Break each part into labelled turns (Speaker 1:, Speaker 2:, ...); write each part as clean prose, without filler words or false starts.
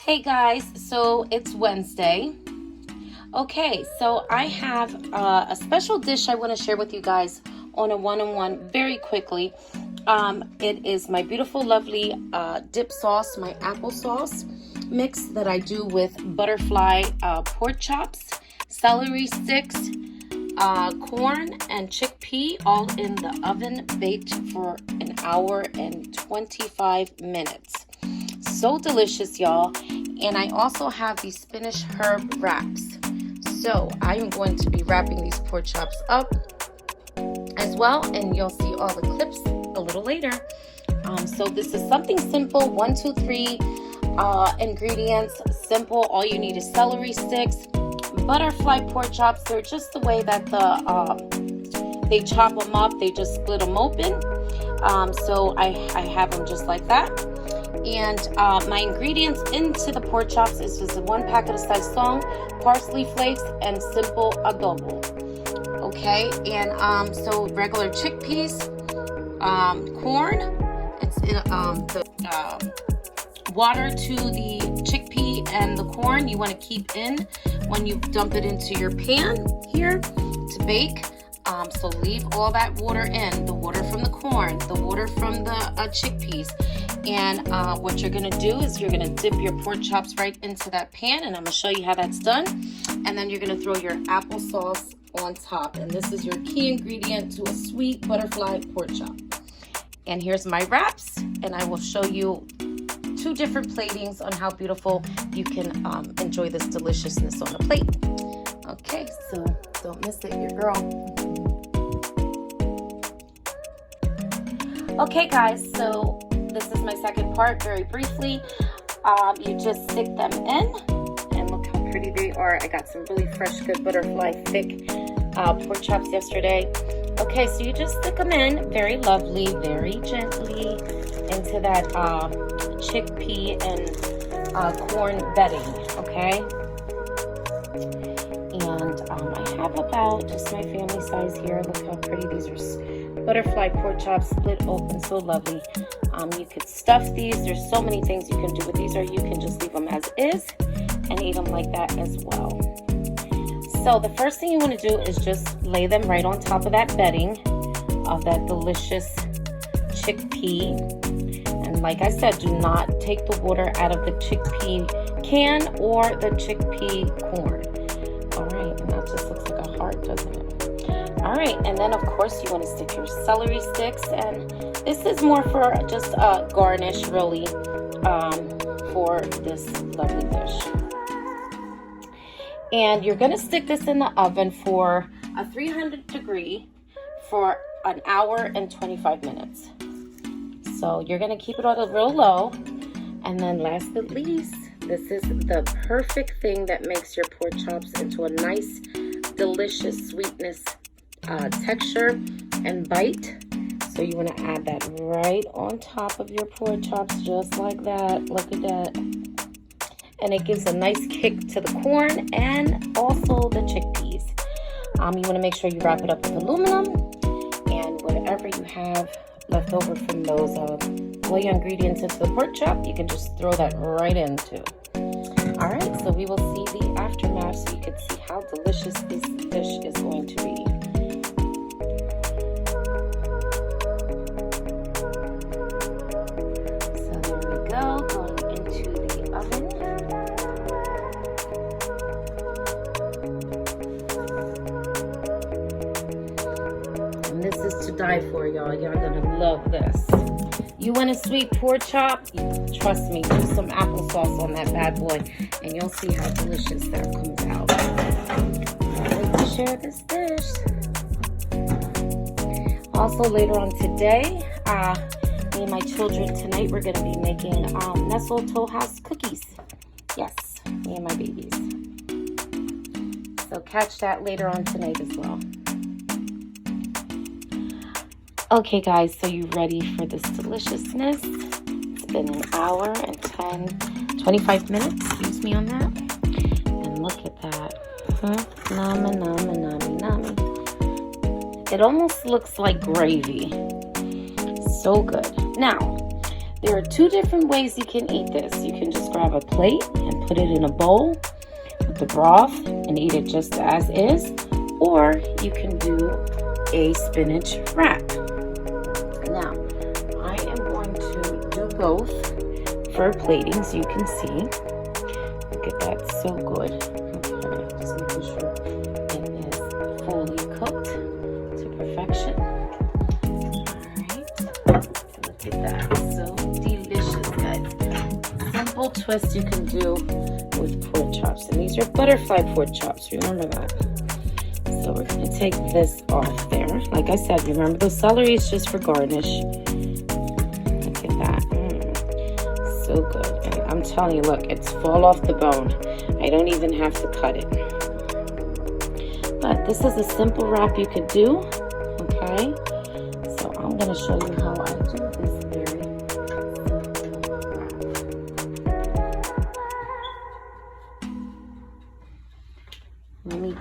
Speaker 1: Hey guys, so it's Wednesday. Okay, so I have a special dish I want to share with you guys on a one-on-one very quickly. It is my beautiful, lovely dip sauce, my applesauce mix that I do with butterfly pork chops, celery sticks, corn, and chickpea, all in the oven, baked for an hour and 25 minutes. So delicious, y'all. And I also have these spinach herb wraps. So I am going to be wrapping these pork chops up as well, and you'll see all the clips a little later. So this is something simple, 1, 2, 3 ingredients, simple. All you need is celery sticks, butterfly pork chops. They're just the way that they chop them up. They just split them open. So I have them just like that. And my ingredients into the pork chops is just 1 packet of sazon, parsley flakes, and simple adobo. Okay, and so regular chickpeas, corn. It's in the water to the chickpea and the corn you want to keep in when you dump it into your pan here to bake. So leave all that water in, the water from the corn, the water from the chickpeas. And what you're going to do is you're going to dip your pork chops right into that pan, and I'm going to show you how that's done. And then you're going to throw your applesauce on top. And this is your key ingredient to a sweet butterfly pork chop. And here's my wraps, and I will show you 2 different platings on how beautiful you can enjoy this deliciousness on a plate. Okay, so don't miss it, your girl. Okay guys, so this is my second part. Very briefly, you just stick them in, and look how pretty they are. I got some really fresh, good butterfly thick pork chops yesterday. Okay, so you just stick them in very lovely, very gently into that chickpea and corn bedding, okay? And I have about just my family size here. Look how pretty these are. Butterfly pork chops split open, so lovely. You could stuff these. There's so many things you can do with these, or you can just leave them as is and eat them like that as well. So the first thing you want to do is just lay them right on top of that bedding of that delicious chickpea. And like I said, do not take the water out of the chickpea can or the chickpea corn. All right, and that just looks like a heart, doesn't it? All right, and then of course you want to stick your celery sticks, and this is more for just a garnish, really, for this lovely dish. And you're going to stick this in the oven for a 300 degree for an hour and 25 minutes. So you're going to keep it on a real low. And then last but least, this is the perfect thing that makes your pork chops into a nice, delicious sweetness texture and bite. So you want to add that right on top of your pork chops, just like that. Look at that. And it gives a nice kick to the corn and also the chickpeas. You want to make sure you wrap it up with aluminum, and whatever you have left over from those oil ingredients into the pork chop, you can just throw that right into. All right, so we will see the aftermath so you can see how delicious this dish is going to be. So there we go, going into the oven. And this is to die for, y'all. Y'all gonna love this. You want a sweet pork chop? Trust me, do some applesauce on that bad boy, and you'll see how delicious that comes out. I'd like to share this dish. Also, later on today, me and my children tonight, we're going to be making Nestle Toll House cookies. Yes, me and my babies. So catch that later on tonight as well. Okay guys, so you ready for this deliciousness? It's been an hour and 25 minutes, excuse me on that. And look at that. Nama, nama, nami, nami. It almost looks like gravy. So good. Now, There are two different ways you can eat this. You can just grab a plate and put it in a bowl with the broth and eat it just as is, or you can do a spinach wrap. Now, I am going to do both for plating so you can see. Look at that, so good. Okay, just making sure it is fully cooked to perfection. Alright, look at that, so delicious, guys. Simple twist you can do with pork chops, and these are butterfly pork chops, remember that. So we're going to take this off there. Like I said, remember the celery is just for garnish. Look at that. So good. And I'm telling you, look, it's fall off the bone. I don't even have to cut it. But this is a simple wrap you could do. Okay. So I'm going to show you how I do this very simple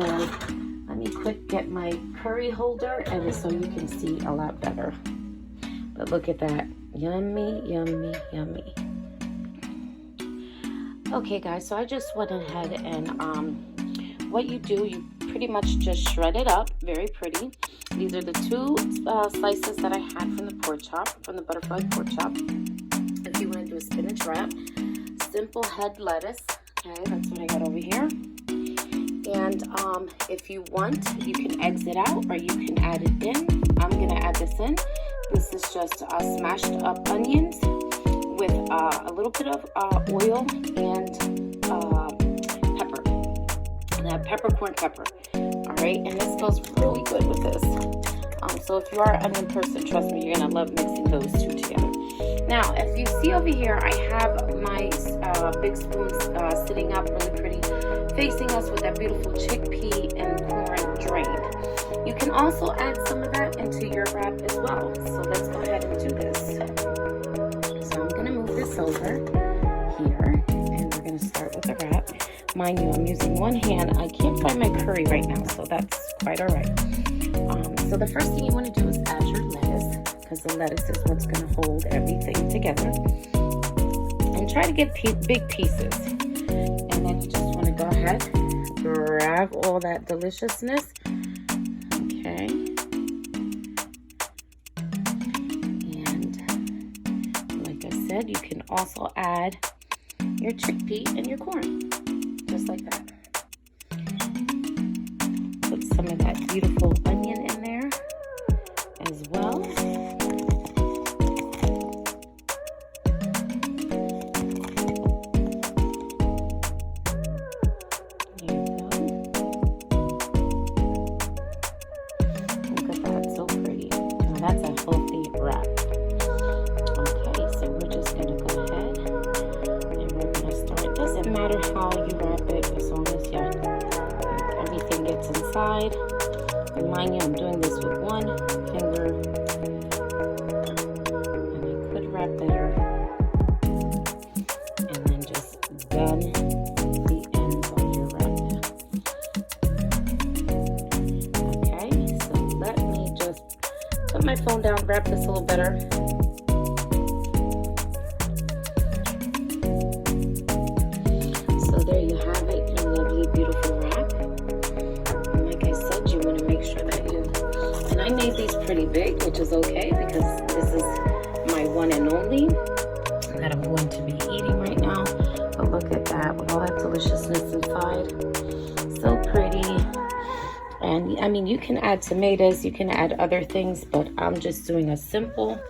Speaker 1: wrap. Let me quick get my curry holder, and so you can see a lot better. But look at that. Yummy, yummy, yummy. Okay, guys, so I just went ahead and what you do, you pretty much just shred it up, very pretty. These are the two slices that I had from the pork chop, from the butterfly pork chop. If you want to do a spinach wrap, simple head lettuce. Okay, that's what I got over here. And if you want, you can exit out or you can add it in. I'm going to add this in. This is just smashed up onions with a little bit of oil and pepper. And that peppercorn pepper. Alright, and this goes really good with this. So if you are an onion person, trust me, you're going to love mixing those two together. Now, if you see over here, I have my big spoons sitting up really pretty, facing us with that beautiful chickpea and corn drained. You can also add some of that into your wrap as well. So let's go ahead and do this. So I'm going to move this over here, and we're going to start with the wrap. Mind you, I'm using one hand. I can't find my curry right now, so that's quite all right. So the first thing you want to do is add your lettuce, because the lettuce is what's going to hold everything together. And try to get big pieces. And then you just want to go ahead, grab all that deliciousness. Okay. And like I said, you can also add your chickpea and your corn, just like that. Put some of that beautiful onion in there as well. That's a healthy wrap. Okay, so we're just going to go ahead and we're going to start. It doesn't matter how you wrap it, as long as everything gets inside. Remind you, I'm doing this with one finger, and I could wrap better. And then just bend the ends of your wrap. Okay, so let me just put my phone down, wrap this a little better. So there you have it, your lovely, beautiful wrap. And like I said, you want to make sure that and I made these pretty big, which is okay because this is my one and only that I'm going to be eating right now. But look at that, with all that deliciousness inside. So pretty. And I mean, you can add tomatoes, you can add other things, but I'm just doing a simple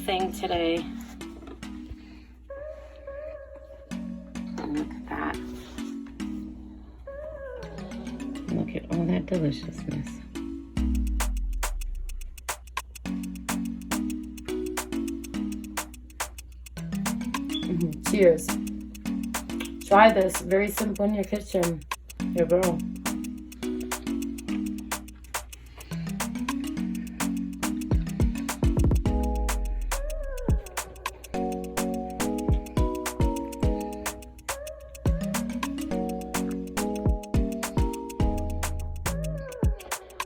Speaker 1: thing today. And look at that. Look at all that deliciousness. Cheers. Try this, very simple in your kitchen. Here, girl.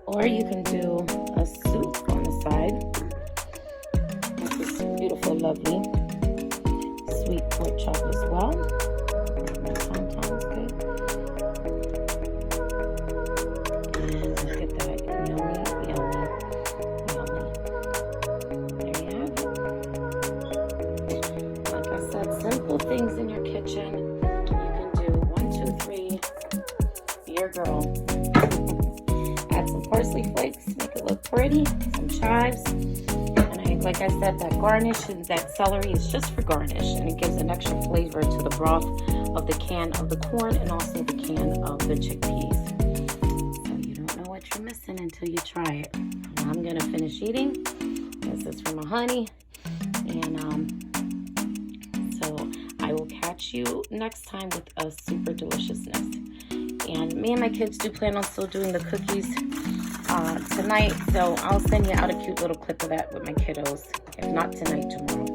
Speaker 1: Or you can do a soup on the side. This is beautiful lovely sweet pork chop as well. My sometimes good. And look at that. Yummy, yummy, yummy. There you have it. Like I said, simple things in your kitchen. You can do 1, 2, 3. Be your girl. Add some parsley flakes, make it look pretty. Some chives. Like I said, that garnish and that celery is just for garnish, and it gives an extra flavor to the broth of the can of the corn and also the can of the chickpeas. So you don't know what you're missing until you try it. I'm gonna finish eating. This is for my honey, and so I will catch you next time with a super deliciousness. And me and my kids do plan on still doing the cookies tonight, so I'll send you out a cute little clip of that with my kiddos. If not tonight, tomorrow.